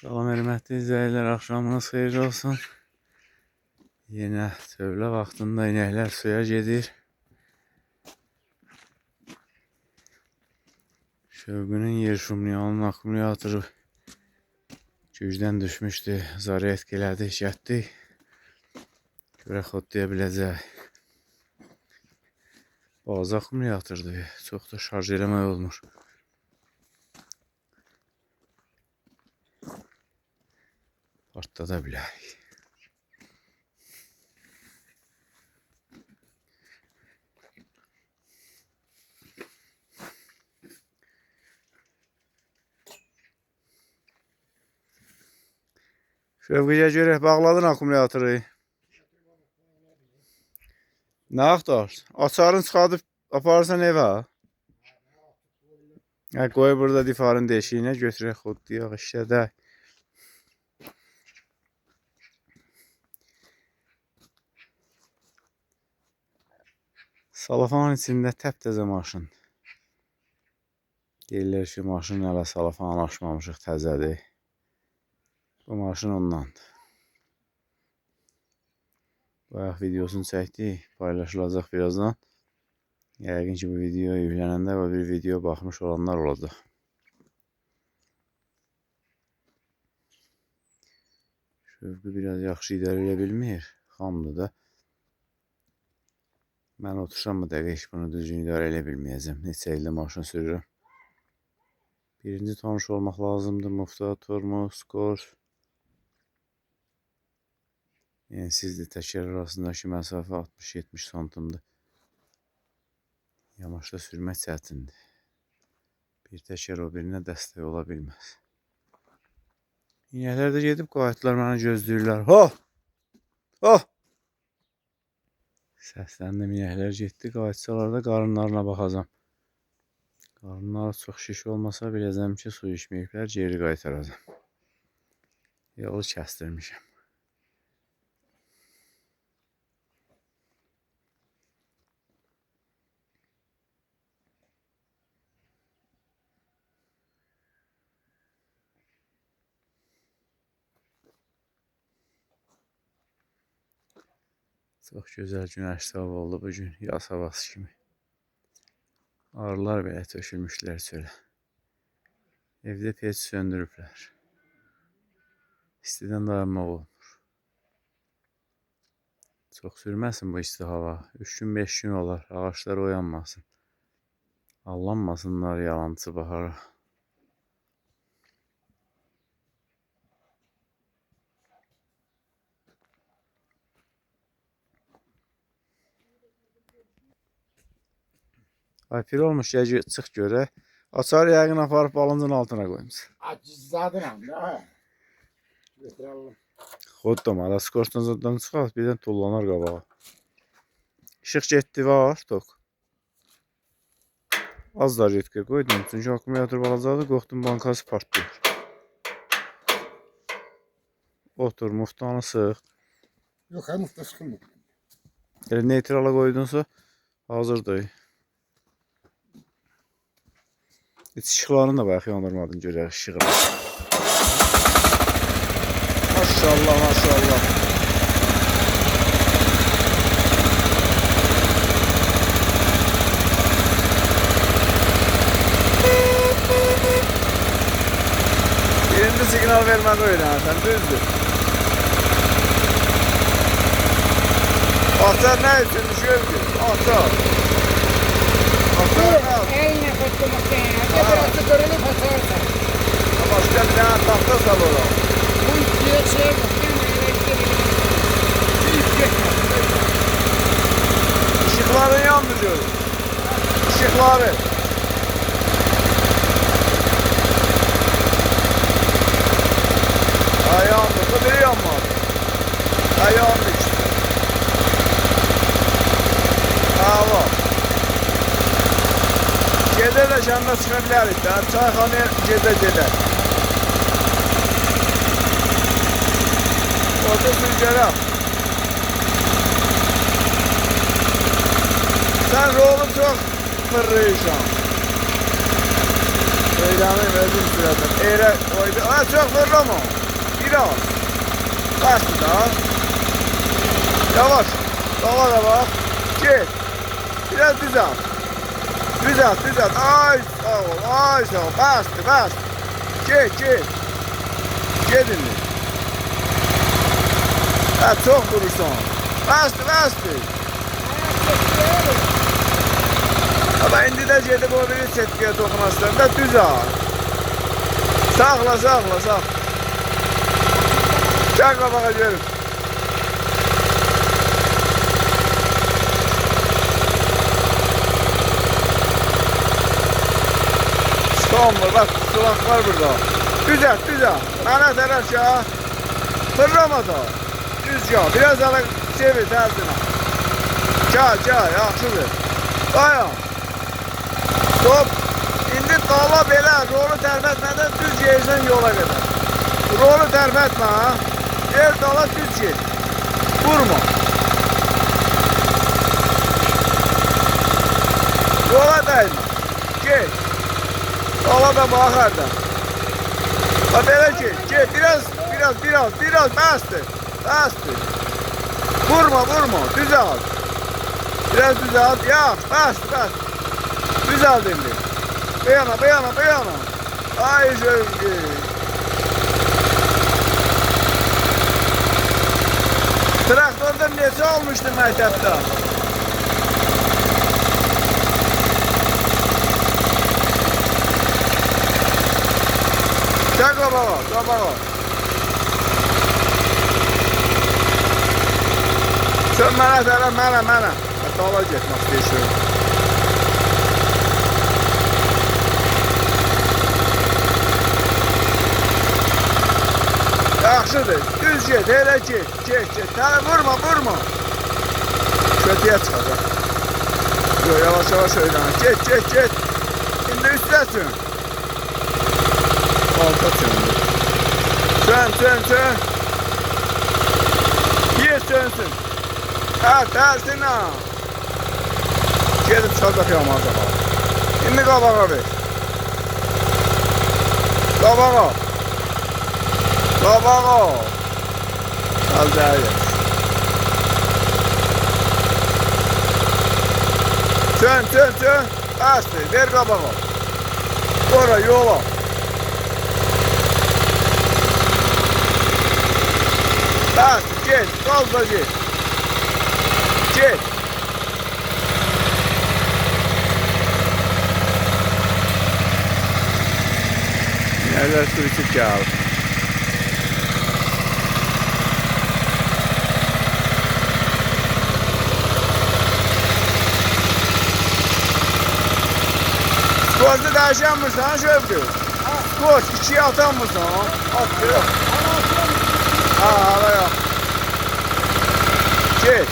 Salam hörmətli izləyicilər, axşamınız xeyirli olsun. Yenə tövlə vaxtında inəklər suya gedir. Şövqünün yer şumliyanın akkumulatoru gücdən düşmüşdü. Zaryadk elədi, gətdi. Görək xodlaya biləcək. Bazı akkumulatordur. Çox da şarj eləmək olmur. Partda bilək. Şövqüyə görək, bağladın akkumulatoru. Nə axtarırsan? Açarını çıxadıb aparırsan evə. Qoy burada difarın deşiyinə götürək, xodlayaq, işlədək. Salafanın içində təptəzə maşın. Deyirlər ki, maşın hələ salafan açmamışıq, təzədir. Bu maşın ondandır. Bayaq videosunu çəkdik, paylaşılacaq birazdan. Yəqin ki, bu video yüklənəndə və bir video baxmış olanlar olacaq. Şövqü biraz yaxşı idarə edə bilmir, xamdır da. Mən otursam mı dəqiq heç bunu düzgün idarə edə bilməyəcəm. Neçə ildə maşın sürürüm. Birinci tanış olmaq lazımdır. Mufta, tormuz, skor. Yəni sizdə təkər arasındakı məsafə 60-70 santimdir. Yamaçda sürmək çətindir. Bir təkər o birinə dəstək ola bilməz. İnəklər də gedib qayıtlar mənə gözləyirlər. Ho! Ho! Səsləndim, inəklər getdi. Qayıtsalar da qarınlarına baxacam. Qarınları çox şiş olmasa biləcəm ki, su içməyiblər, geri qaytaracam. Yolu kəstirmişəm. Çox gözəl günəşli hava oldu bugün, yaz havası kimi. Arılar belə tökülmüşlər çölə. Evdə peç söndürüblər. İstidən dayanmaq olmur. Çox sürməsin bu isti hava. 3 gün 5 gün olar, ağaçlar oyanmasın. Allanmasınlar yalancı bahara. Ay pir olmuş, çıx görək. Açar yəqin aparıb balıncın altına qoymuşsun. Acizladıram da. Götürelim. Xodlama, da skorçdan zaddan çıxar, birdən tullanar qabağa. İşıq getdi, var, tok. Az da retkə qoydum, çünki akkumulator balacadır, qorxdum bankası partlayır. Otur, muftanı sıx. Yok, hem mufta sıkılmıyor. Elə neytrala qoydunsa, hazırdır. Heç işıqlarını da bayaq yandırmadın, görək işıqını. Maşallah, maşallah. Birinci siqnal vermədi öyrənərsən, düzdür. Açar nə üçün düşüyor ki? Açar. Açar nə? Eline koydum seni. Burası görülüp açarsan. Başka bir tane tahta sal ola. Bu ikiye şey bakayım. Işıkların yandı diyorum. Işıkları. Ha yandı. Bu biri yanmadı. Ha yandı işte. Ha var. Gecə də şanda çıxa bilərik də. Çayxanaya gedə. Orada sürgərəm. Sən rolu çox fırlayırsan. Söyləməyim özüm sürədim. Eyrə koydu. Aa, çox fırlama. Biraz. Bastı da. Yavaş. Dala da bak. Git. Biraz düzelt. Düzelt. Ay sağ ol. Ay sağ ol. Bastı. Git. Gedin. Ha, çok durursan. Bastı. Ama indi de gedib o biri setkiyə toxunasın da düzelt. Sağla. Gel qabağa görüm. Çıkamır, bak sulak var burada. Düzelt. Mənə tərəf ya. Fırlama da. Düz gel. Biraz daha çevir tərzine. Gel, yaxşıdır. Dayan. Stop. İndi dala belə, rolu tərpətmədən düz yersən yola qədər. Rolu tərpətmə, ha. Yer dala düz get. Vurma. Yola dəymə. Get. Dala da baxarda. Ha, belə get. Biraz. Bastır. Vurma. Düzelt. Biraz düzelt. Yax. Bastır. Düzelt indi. Beyana. Ay sevgi. Traktördə neçə olmuşdu məktəbdə? Gel qabağa. Sən mənə tərəf, mənə. Dala getmək istəyirsən. Yaxşıdır. Düz get, elə get. Tələ vurma. Kötüyə çıxacaq. Yavaş öyrən. Get. İndi üstəsin. Alta söndür. Sön. Yer sönsün. Tərsinə. Gedib çıxacaq yamacağa. İndi qabağa ver. Qabağa. Acayip. Sön. Bastı. Ver qabağa. Sonra yola. Bastı. Get. Gazla get. Nerede su içip geldi. Skorda dəyişənmirsən, Şövdü? Skor 2'ye atanmırsan, attı. Hala yok. Get.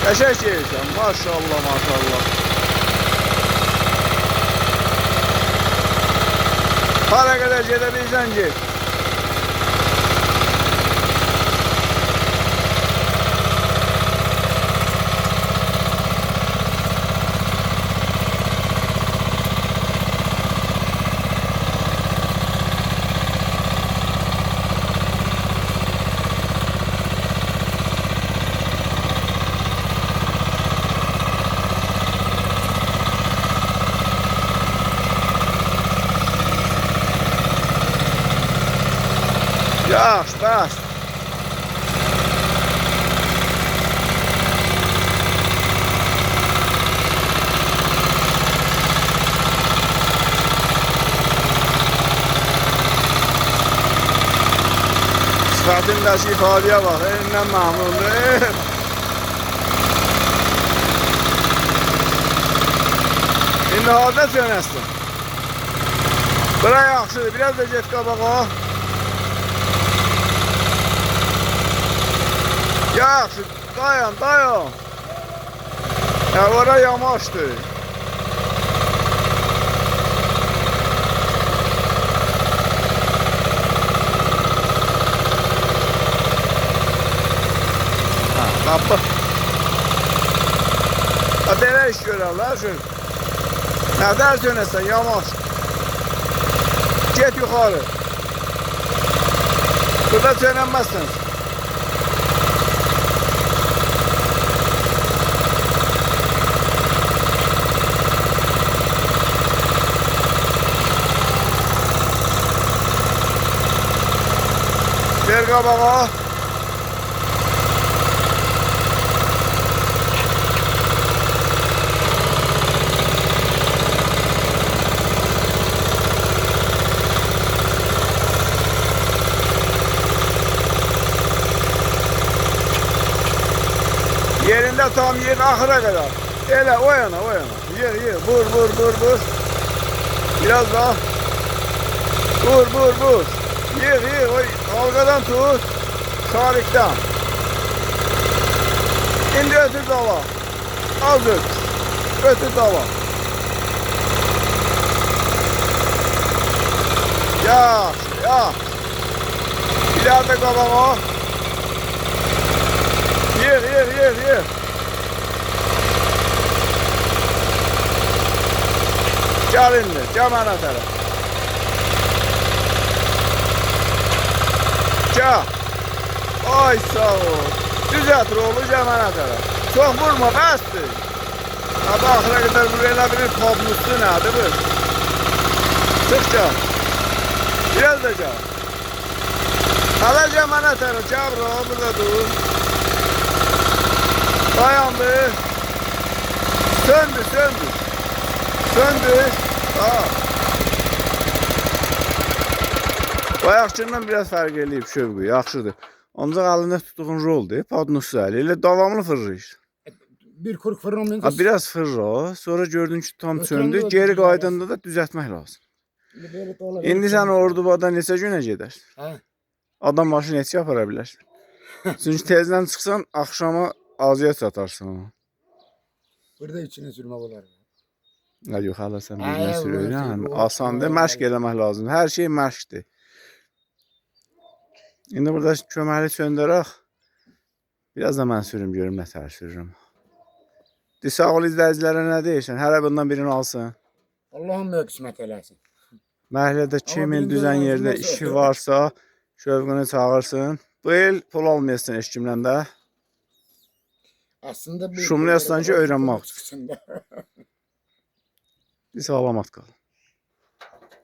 Qəşəng gelirsən, maşallah. Hara kadar gedebilirsen git. Yaş, bas. Sifətindəki ifadəyə bax, elindən məmnundur. İndi harada sönəssin? Bura yaxşıdır, biraz da get qabağa. Yaxşı, dayan. Ya ora yamaçdır. Qapı. Belə iş görərlər. Nədən sönəsən yavaş. Get yuxarı. Burada sönənməzsən. Ver qabağa. Yerinde tam yerin ahıra kadar. Elə o yana o yana. Yer. Vur. Biraz daha. Vur. Yer. Oy, halkadan tut. Sarıktan. İndi ötür dala. Az ötür dala. Ya. İleride qabağa. Yer. Gel indi. Gel mənə tərəf. Gel. Ay sağ ol. Düzelt rolu gel mənə tərəf. Çox vurma, bəsdir. Hadi axıra qədər buraya elə bilir poblusu nədir bu? Çıx gel. Biraz da gel. Hələ gel mənə tərəf. Gel bro, burada dur. Dayandı. Söndü. Aa. Bayaqçından biraz fərq eləyib şövqü, yaxşıdır. Ancaq əlində tutduğun roldur, podnusu əli ilə davamlı fırlayır. Bir kuruk fırlamayınca. Biraz fırla, sonra gördün ki tam söndü, geri qaydanda da düzəltmək lazım. İndi sən Ordubada neçə günə gedər? Hə. Adam maşın neçə apara bilər? Çünki tezdən çıxsan, axşama aziyət satarsan onu. Burada içine sürmək olar. Ya yox, hələ sən Hə, birinə sürürsən. bu- Asandır, məşq eləmək lazımdır. Hər şey məşqdir. İndi burada köməkli söndürək. Biraz da mən sürüm, görüm nə tər sürürüm. Sağ ol izləyicilərə nə deyirsən? Hələ bundan birini alsın. Allah'ım böyük qismət eləsin. Məhəllədə kimin birində düzən yerdə lazım olsa- işi varsa, şövqünü çağırsın. Bu il pul almayasın heç kimdən də. Aslında bu Şumlu yaslan ki, öyrənmək üçün. üçün. Bir salamat qal.